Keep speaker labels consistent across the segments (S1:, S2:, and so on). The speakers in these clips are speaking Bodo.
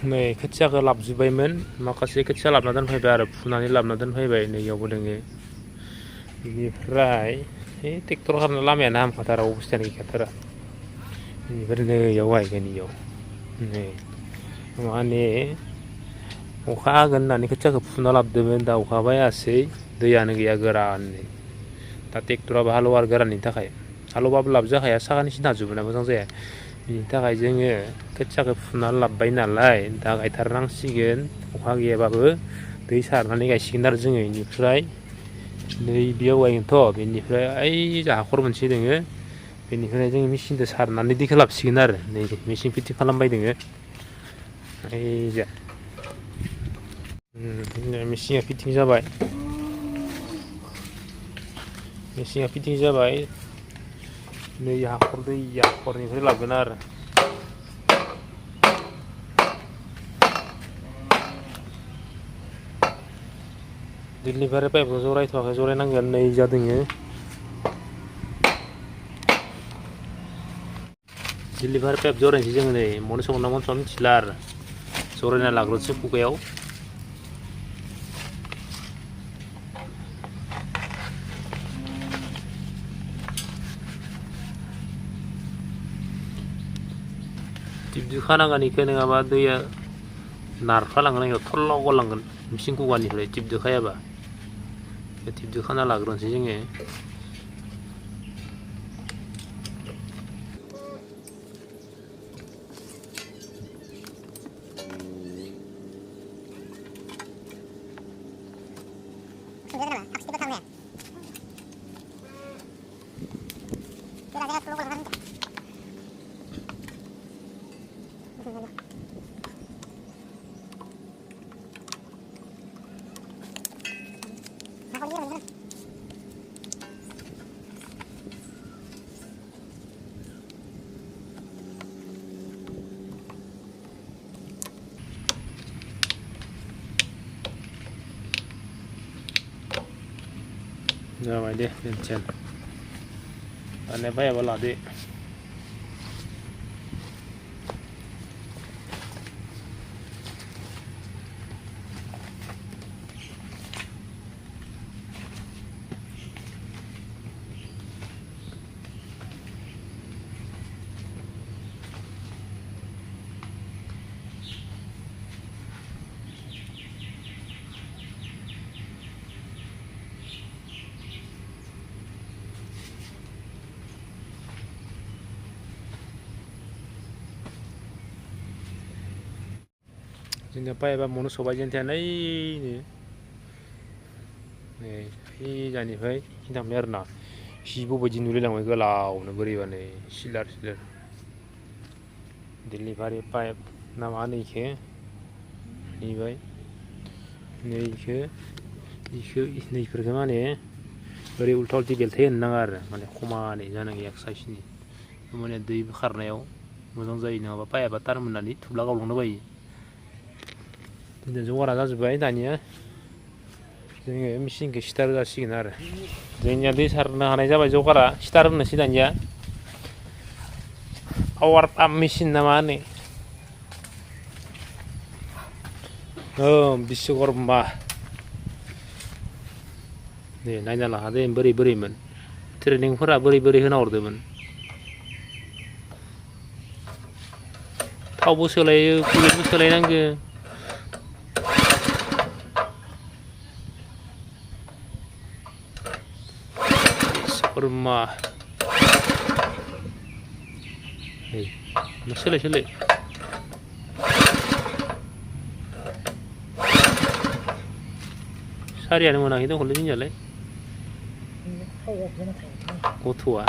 S1: नै खोथियाखौ लाबोजोब्बायमोन माखासे खोथिया लाबोना दोनफैबाय आरो फुनानै लाबोना दोनफैबाय नैयावबो दोङो बेनिफ्राय ओइ ट्रेक्टर खारना लामायानो हामखाथारा अबस्थायानो गैखाथारा बेनिफ्राय नैयाव गायगोन इयाव नै माने अखा हागोन होननानै खोथियाखौ फुना लाबोदोंमोन दा अखा हायासै दैयानो गैया गोराननो दा ट्रेक्टराबो हालेवा आरो गोराननि थाखाय हालेवबाबो लाब जाखाया साखानि सिन हाजोबोना मोजां जाया बिनि थाखाय जोङो खोथियाखौ फुनानै लाबोबाय नालाय दा गायथारनांसिगोन अखा गैयाबाबो दै सारनानै गायसिगोन आरो जोङो बेनिफ्राय नै बेयाव गायगोनथ' बेनिफ्राय ओइ जा हाखर मोनसे दोङो बेनिफ्राय जोङो मेचिनजों सारनानै दैखौ लाबोसिगोन आरो नै मेचिन फिटिं खालामबाय दोङो ओइजा मेचिना फिटिं जाबाय मेचिना फिटिं जाबाय नै हाखर दै हाखरनिफ्राय लाबोगोन आरो दिलिभारि पाइपखौ जरायथ'वाखै जरायनांगोन नै जादोङो दिलिभारि पाइप जरायनोसै जोङो नै मन संना मनसआ मिथिला आरो जरायना लाग्रोनोसै खुगायाव टिपजों खानांगोन इखो नङाबा दैया नारख्लालांगोन इयाव थल्ल' गलांगोन मिचिन खुगानिफ्राय टिपजों खायाबा टिपजों खाना लाग्रोनोसै जोङो जाबाय दे टेनसन दानिया बायाबा लादो जोंनिया पाइपआ मनो सबाय जेनथाया नैनो नै फैजानिफ्राय थांबाय आरो ना सिब' बायदि नुलायलांबाय गोलावनो बोरैबानो सिलार सिलार डिलिभारि पाइप ना मा होनो इखो नैबाय नैखो इखो नैफोरखो माने ओरै उल्था उल्थि बेलथाय होनो नाङा आरो माने खमानै जानांगौ एक साइसनि माने दै खारनायाव मोजां जायो नङाबा पाइपआ तार मोननानै थुब्ला गावलांनो बायो जगारा जाजोब्बाय दानिया जोङो मेचिनखौ स्टार जासिगोन आरो जोंनिया दै सारनो हानाय जाबाय जगारा स्टार होनोसै दानिया पावार पाम्प मेचिन ना मा होनो बिश्वकर्मा दे नायना लाहा दे बोरै बोरैमोन ट्रेनिंफोरा बोरै बोरै होना हरदोंमोन थावबो सोलायो कुलिंबो सोलायनांगो बिश्वकर्मा सोलाय सोलाय सारियानो मोनाखै दंखलै जोंनियालाय गथ'आ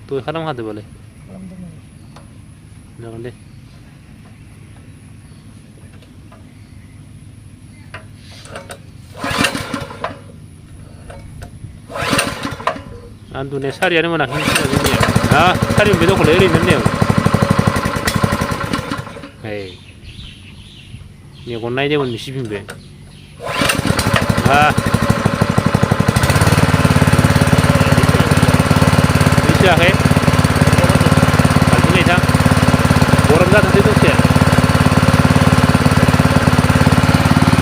S1: दहाय खालामखादोबालाय जागोन दे आन्दुनाया सारियानो मोनाखै जोंनिया सारि मोनबाय दंखलै ओरैनो होननायाव मेगन नायदोंमोन मिसिफिनबाय मिथियाखै फालतु गरम जाथारदों दसे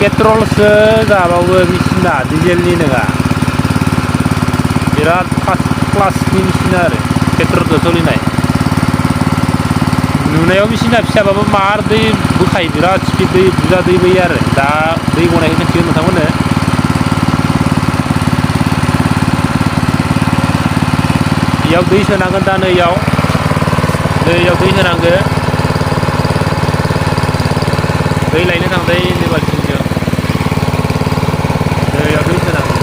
S1: पेट्रलसो जाबावो मेचिना डिजेलनि नङा बिराद फार्स्ट क्लासनि मेचिन आरो पेट्रलजों सोलिनाय नुनायाव मेचिना फिसाबाबो मार दै बोखायो बिराद स्पिड दै बुरजा दै बोयो आरो दा दै गनायखौ मिथिगोन नोंथांमोननो इयाव दै सोनांगोन दा नैयाव दै होनांगो दै लायनो थांदों नै बाल्थिंजों दैयाव दै सोनांगो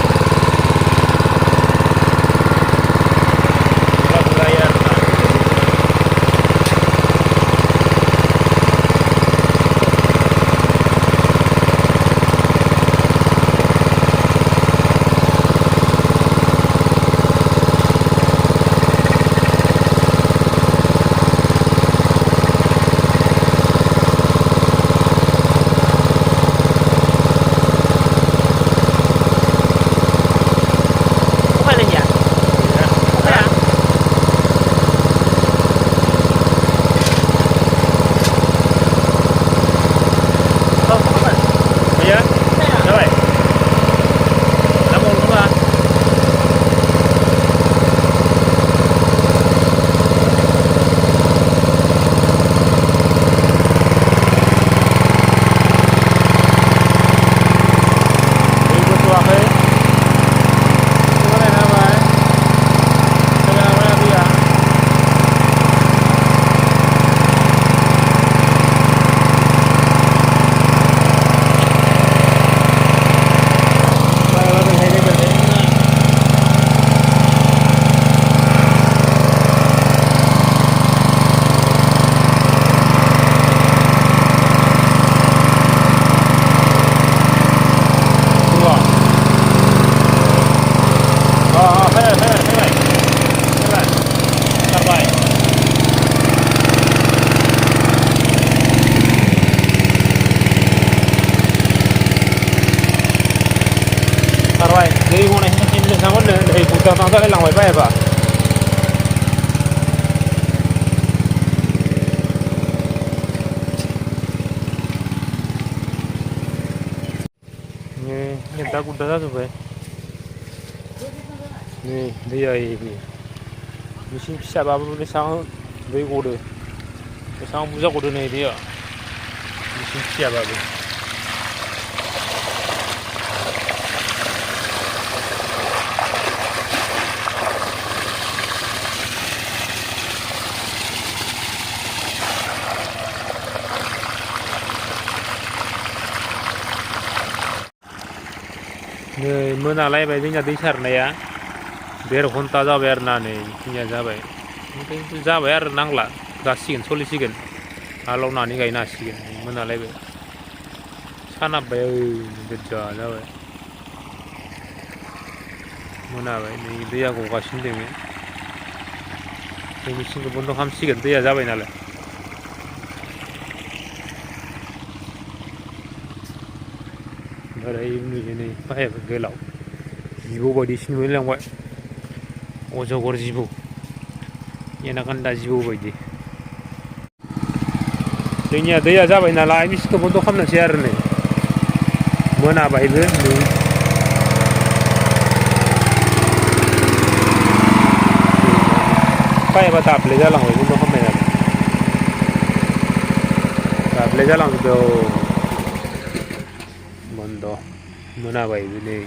S1: दै गनायनि फिन नोंथांमोननो नै भुटान जालायलांबाय बायबा गेद्दा गुद्दा जाजोब्बाय नै दैया मेचिन फिसाबाबो बेसेबां दै गदो बेसेबां बुरजा गदो नै दैया मेचिन फिसाबाबो नै मोनालायबाय जोंना दै सारनाया 1.5 घन्टा जाबाय आरो ना नै जोंनिया जाबाय ओमफ्राय जाबाय आरो नांला जासिगोन सोलिसिगोन हालेवनानै गायनो हासिगोन मोनालायबाय सान हाबबाय गोजा जाबाय मोनाबाय नै दैया गगासिनो दोङो जों मेचिनखौ बन्द' खालामसिगोन दैया जाबाय नालाय ओमफ्राय नुयो नै पाइप गोलाव जिबौ बायदिसो नुलायलांबाय अजगर जिबौ एनाकन्दा जिबौ बायदि जोंनिया दैया जाबाय नालाय मेचिनखौ बन्द' खालामनोसै आरो नै मोनाबायबो नै पाइपआ दाब्ले जालांबाय बन्द' खालामनाय नालाय दाब्ले जालांजोबदों बन्द' मोनाबायबो नै